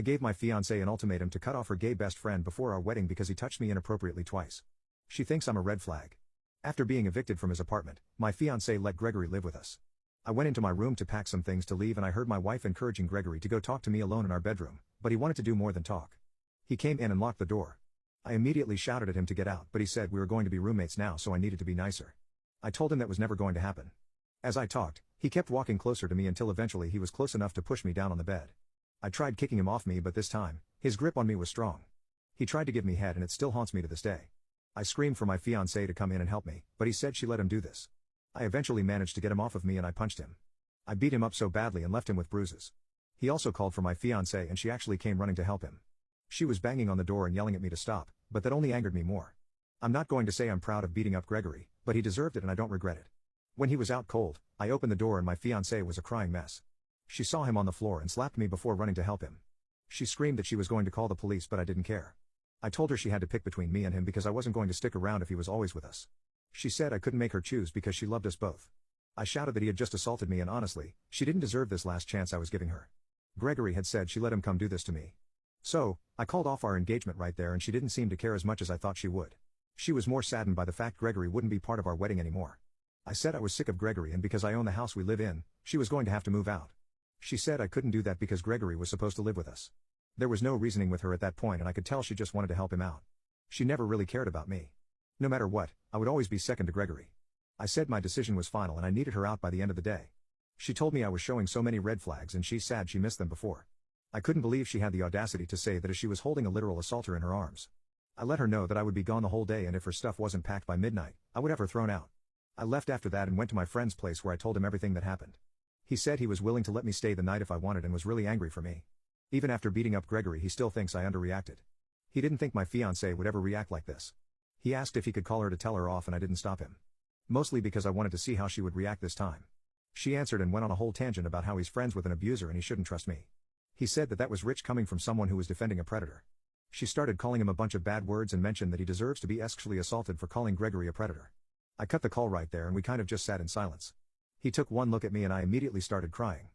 I gave my fiancée an ultimatum to cut off her gay best friend before our wedding because he touched me inappropriately twice. She thinks I'm a red flag. After being evicted from his apartment, my fiancé let Gregory live with us. I went into my room to pack some things to leave and I heard my wife encouraging Gregory to go talk to me alone in our bedroom, but he wanted to do more than talk. He came in and locked the door. I immediately shouted at him to get out, but he said we were going to be roommates now, so I needed to be nicer. I told him that was never going to happen. As I talked, he kept walking closer to me until eventually he was close enough to push me down on the bed. I tried kicking him off me, but this time, his grip on me was strong. He tried to give me head and it still haunts me to this day. I screamed for my fiancée to come in and help me, but he said she let him do this. I eventually managed to get him off of me and I punched him. I beat him up so badly and left him with bruises. He also called for my fiancée and she actually came running to help him. She was banging on the door and yelling at me to stop, but that only angered me more. I'm not going to say I'm proud of beating up Gregory, but he deserved it and I don't regret it. When he was out cold, I opened the door and my fiancée was a crying mess. She saw him on the floor and slapped me before running to help him. She screamed that she was going to call the police, but I didn't care. I told her she had to pick between me and him because I wasn't going to stick around if he was always with us. She said I couldn't make her choose because she loved us both. I shouted that he had just assaulted me and honestly, she didn't deserve this last chance I was giving her. Gregory had said she let him come do this to me. So, I called off our engagement right there and she didn't seem to care as much as I thought she would. She was more saddened by the fact Gregory wouldn't be part of our wedding anymore. I said I was sick of Gregory and because I own the house we live in, she was going to have to move out. She said I couldn't do that because Gregory was supposed to live with us. There was no reasoning with her at that point and I could tell she just wanted to help him out. She never really cared about me. No matter what, I would always be second to Gregory. I said my decision was final and I needed her out by the end of the day. She told me I was showing so many red flags and she's sad she missed them before. I couldn't believe she had the audacity to say that as she was holding a literal assaulter in her arms. I let her know that I would be gone the whole day and if her stuff wasn't packed by midnight, I would have her thrown out. I left after that and went to my friend's place where I told him everything that happened. He said he was willing to let me stay the night if I wanted and was really angry for me. Even after beating up Gregory, he still thinks I underreacted. He didn't think my fiancée would ever react like this. He asked if he could call her to tell her off and I didn't stop him. Mostly because I wanted to see how she would react this time. She answered and went on a whole tangent about how he's friends with an abuser and he shouldn't trust me. He said that that was rich coming from someone who was defending a predator. She started calling him a bunch of bad words and mentioned that he deserves to be sexually assaulted for calling Gregory a predator. I cut the call right there and we kind of just sat in silence. He took one look at me and I immediately started crying.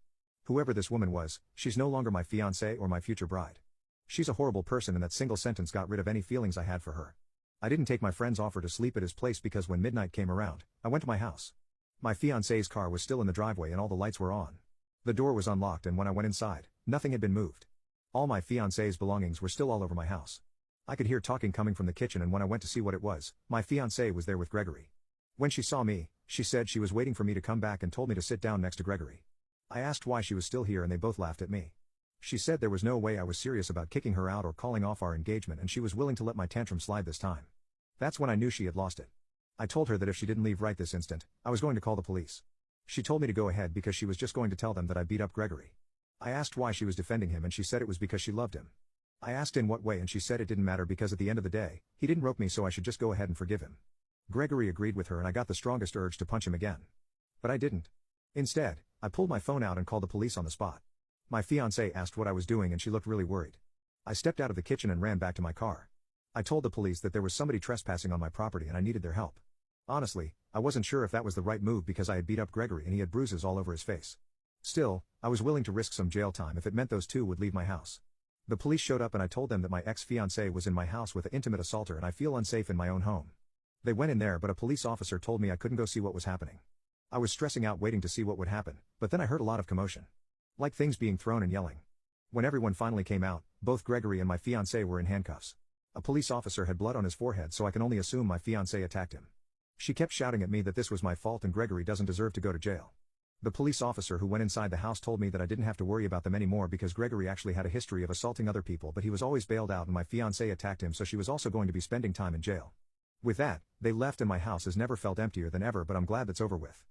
Whoever this woman was, she's no longer my fiancée or my future bride. She's a horrible person and that single sentence got rid of any feelings I had for her. I didn't take my friend's offer to sleep at his place because when midnight came around, I went to my house. My fiancée's car was still in the driveway and all the lights were on. The door was unlocked and when I went inside, nothing had been moved. All my fiancée's belongings were still all over my house. I could hear talking coming from the kitchen and when I went to see what it was, my fiancée was there with Gregory. When she saw me, she said she was waiting for me to come back and told me to sit down next to Gregory. I asked why she was still here and they both laughed at me. She said there was no way I was serious about kicking her out or calling off our engagement and she was willing to let my tantrum slide this time. That's when I knew she had lost it. I told her that if she didn't leave right this instant, I was going to call the police. She told me to go ahead because she was just going to tell them that I beat up Gregory. I asked why she was defending him and she said it was because she loved him. I asked in what way and she said it didn't matter because at the end of the day, he didn't rope me so I should just go ahead and forgive him. Gregory agreed with her and I got the strongest urge to punch him again. But I didn't. Instead, I pulled my phone out and called the police on the spot. My fiancée asked what I was doing and she looked really worried. I stepped out of the kitchen and ran back to my car. I told the police that there was somebody trespassing on my property and I needed their help. Honestly, I wasn't sure if that was the right move because I had beat up Gregory and he had bruises all over his face. Still, I was willing to risk some jail time if it meant those two would leave my house. The police showed up and I told them that my ex-fiancée was in my house with an intimate assaulter and I feel unsafe in my own home. They went in there but a police officer told me I couldn't go see what was happening. I was stressing out waiting to see what would happen, but then I heard a lot of commotion. Like things being thrown and yelling. When everyone finally came out, both Gregory and my fiancée were in handcuffs. A police officer had blood on his forehead so I can only assume my fiancée attacked him. She kept shouting at me that this was my fault and Gregory doesn't deserve to go to jail. The police officer who went inside the house told me that I didn't have to worry about them anymore because Gregory actually had a history of assaulting other people but he was always bailed out and my fiancée attacked him so she was also going to be spending time in jail. With that, they left and my house has never felt emptier than ever but I'm glad that's over with.